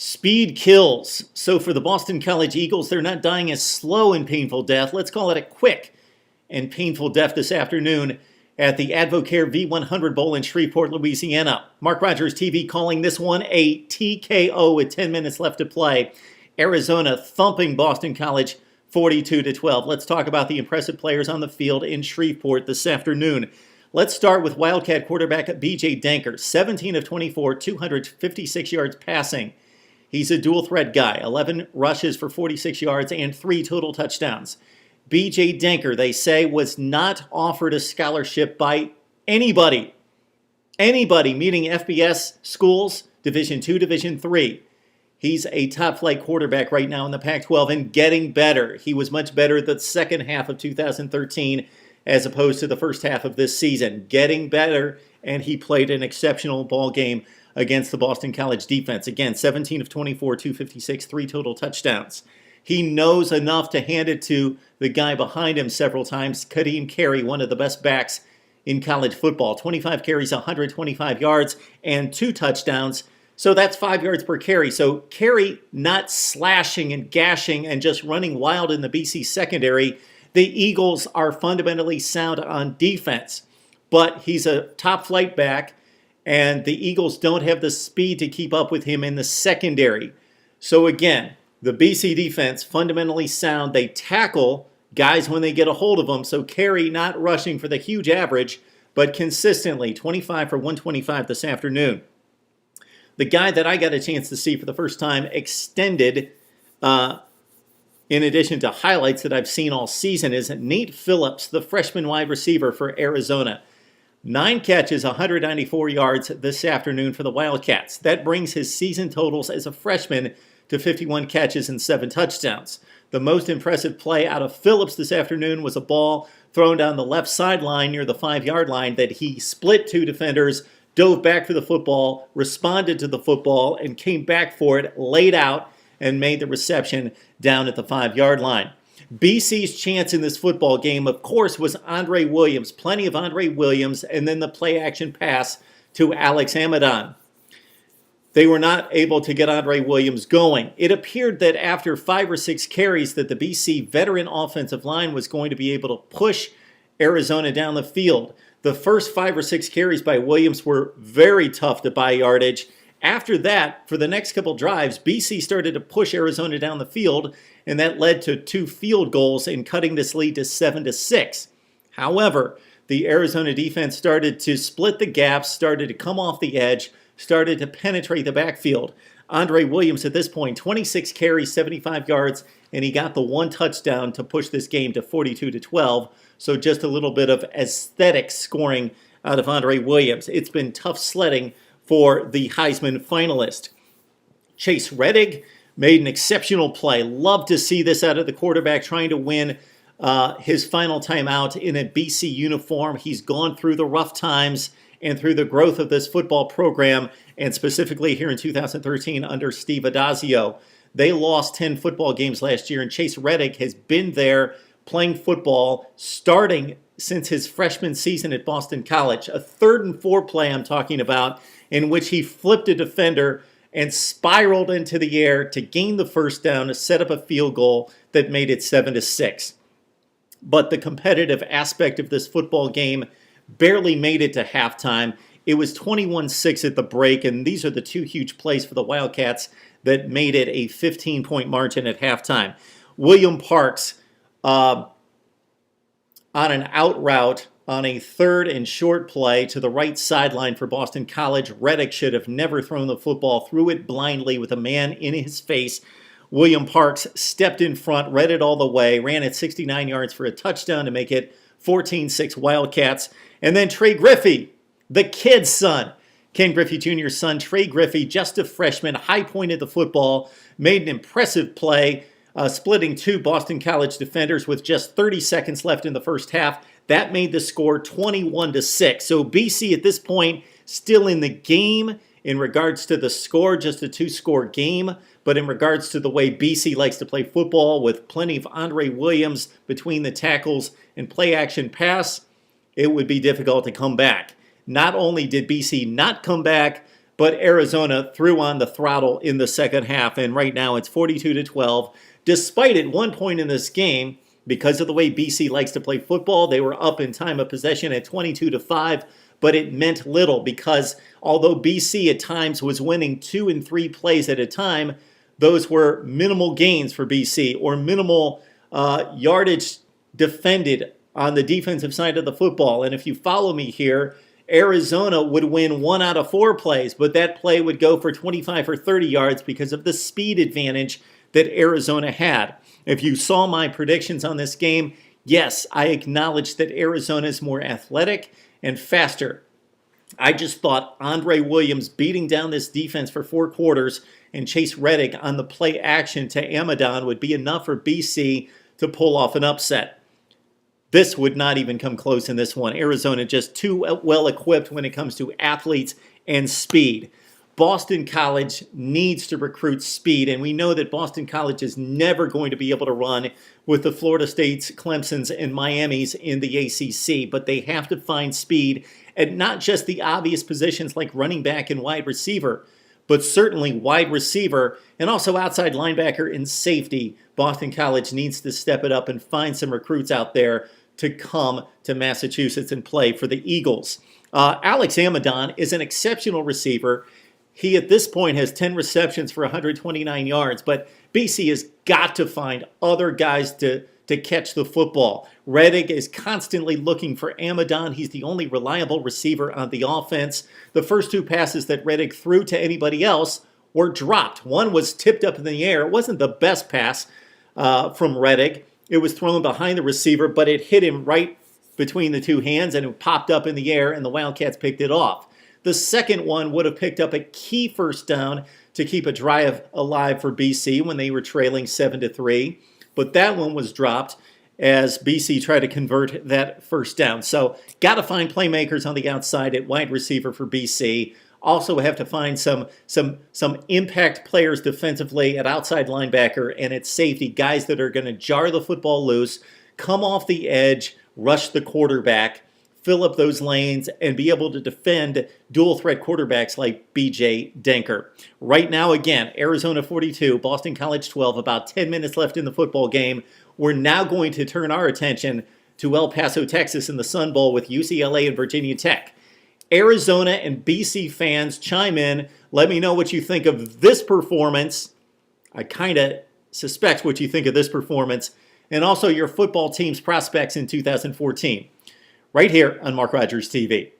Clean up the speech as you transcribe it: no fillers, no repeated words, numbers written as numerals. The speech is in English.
Speed kills. So for the Boston College Eagles, they're not dying a slow and painful death. Let's call it a quick and painful death this afternoon at the Advocare V100 Bowl in Shreveport, Louisiana. MarkRogersTV calling this one a TKO with 10 minutes left to play. Arizona thumping Boston College 42-12. Let's talk about the impressive players on the field in Shreveport this afternoon. Let's start with Wildcat quarterback BJ Denker, 17 of 24, 256 yards passing. He's a dual threat guy, 11 rushes for 46 yards and 3 total touchdowns. BJ Denker, they say, was not offered a scholarship by anybody. Anybody, meaning FBS schools, Division II, Division III. He's a top-flight quarterback right now in the Pac-12 and getting better. He was much better the second half of 2013 as opposed to the first half of this season. Getting better, and he played an exceptional ball game against the Boston College defense. Again, 17 of 24, 256, 3 total touchdowns. He knows enough to hand it to the guy behind him several times, Kadeem Carey, one of the best backs in college football. 25 carries, 125 yards, and 2 touchdowns. So that's 5 yards per carry. So Carey not slashing and gashing and just running wild in the BC secondary. The Eagles are fundamentally sound on defense, but he's a top flight back, and the Eagles don't have the speed to keep up with him in the secondary. So again, the BC defense fundamentally sound. They tackle guys when they get a hold of them. So Carey not rushing for the huge average, but consistently 25 for 125 this afternoon. The guy that I got a chance to see for the first time extended, in addition to highlights that I've seen all season, is Nate Phillips, the freshman wide receiver for Arizona. 9 catches, 194 yards this afternoon for the Wildcats. That brings his season totals as a freshman to 51 catches and 7 touchdowns. The most impressive play out of Phillips this afternoon was a ball thrown down the left sideline near the 5-yard line that he split 2 defenders, dove back for the football, responded to the football, and came back for it, laid out, and made the reception down at the 5-yard line. BC's chance in this football game, of course, was Andre Williams. Plenty of Andre Williams, and then the play-action pass to Alex Amadon. They were not able to get Andre Williams going. It appeared that after 5 or 6 carries that the BC veteran offensive line was going to be able to push Arizona down the field. The first 5 or 6 carries by Williams were very tough to buy yardage. After that, for the next couple drives, BC started to push Arizona down the field, and that led to 2 field goals in cutting this lead to 7-6. However, the Arizona defense started to split the gaps, started to come off the edge, started to penetrate the backfield. Andre Williams at this point, 26 carries, 75 yards, and he got the 1 touchdown to push this game to 42-12. So just a little bit of aesthetic scoring out of Andre Williams. It's been tough sledding for the Heisman finalist. Chase Reddick made an exceptional play. Love to see this out of the quarterback trying to win his final time out in a BC uniform. He's gone through the rough times and through the growth of this football program, and specifically here in 2013 under Steve Adazio. They lost 10 football games last year, and Chase Reddick has been there playing football starting since his freshman season at Boston College. A 3rd and 4 play I'm talking about, in which he flipped a defender and spiraled into the air to gain the first down to set up a field goal that made it 7-6. But the competitive aspect of this football game barely made it to halftime. It was 21-6 at the break, and these are the 2 huge plays for the Wildcats that made it a 15-point margin at halftime. William Parks, on an out route on a 3rd and short play to the right sideline for Boston College. Reddick should have never thrown the football, threw it blindly with a man in his face. William Parks stepped in front, read it all the way, ran it 69 yards for a touchdown to make it 14-6 Wildcats. And then Trey Griffey, the kid's son, Ken Griffey Jr.'s son, Trey Griffey, just a freshman, high-pointed the football, made an impressive play, splitting 2 Boston College defenders with just 30 seconds left in the first half. That made the score 21-6. So BC at this point still in the game in regards to the score, just a 2-score game. But in regards to the way BC likes to play football with plenty of Andre Williams between the tackles and play-action pass, it would be difficult to come back. Not only did BC not come back, but Arizona threw on the throttle in the second half, and right now it's 42-12. Despite at one point in this game, because of the way BC likes to play football, they were up in time of possession at 22-5, but it meant little because although BC at times was winning 2 and 3 plays at a time, those were minimal gains for BC or minimal yardage defended on the defensive side of the football. And if you follow me here, Arizona would win 1 out of 4 plays, but that play would go for 25 or 30 yards because of the speed advantage that Arizona had. If you saw my predictions on this game, yes, I acknowledge that Arizona is more athletic and faster. I just thought Andre Williams beating down this defense for 4 quarters and Chase Reddick on the play action to Amadon would be enough for BC to pull off an upset. This would not even come close in this one. Arizona just too well equipped when it comes to athletes and speed. Boston College needs to recruit speed, and we know that Boston College is never going to be able to run with the Florida States, Clemsons, and Miamis in the ACC, but they have to find speed at not just the obvious positions like running back and wide receiver, but certainly wide receiver and also outside linebacker and safety. Boston College needs to step it up and find some recruits out there to come to Massachusetts and play for the Eagles. Alex Amadon is an exceptional receiver. He at this point has 10 receptions for 129 yards, but BC has got to find other guys to catch the football. Reddick is constantly looking for Amadon. He's the only reliable receiver on the offense. The first 2 passes that Reddick threw to anybody else were dropped. One was tipped up in the air. It wasn't the best pass from Reddick. It was thrown behind the receiver, but it hit him right between the 2 hands, and it popped up in the air, and the Wildcats picked it off. The second one would have picked up a key first down to keep a drive alive for BC when they were trailing 7-3, but that one was dropped as BC tried to convert that first down. So got to find playmakers on the outside at wide receiver for BC. Also have to find some impact players defensively at outside linebacker and at safety, guys that are going to jar the football loose, come off the edge, rush the quarterback, fill up those lanes, and be able to defend dual threat quarterbacks like BJ Denker. Right now, again, Arizona 42, Boston College 12, about 10 minutes left in the football game. We're now going to turn our attention to El Paso, Texas in the Sun Bowl with UCLA and Virginia Tech. Arizona and BC fans, chime in. Let me know what you think of this performance. I kind of suspect what you think of this performance. And also your football team's prospects in 2014. Right here on Mark Rogers TV.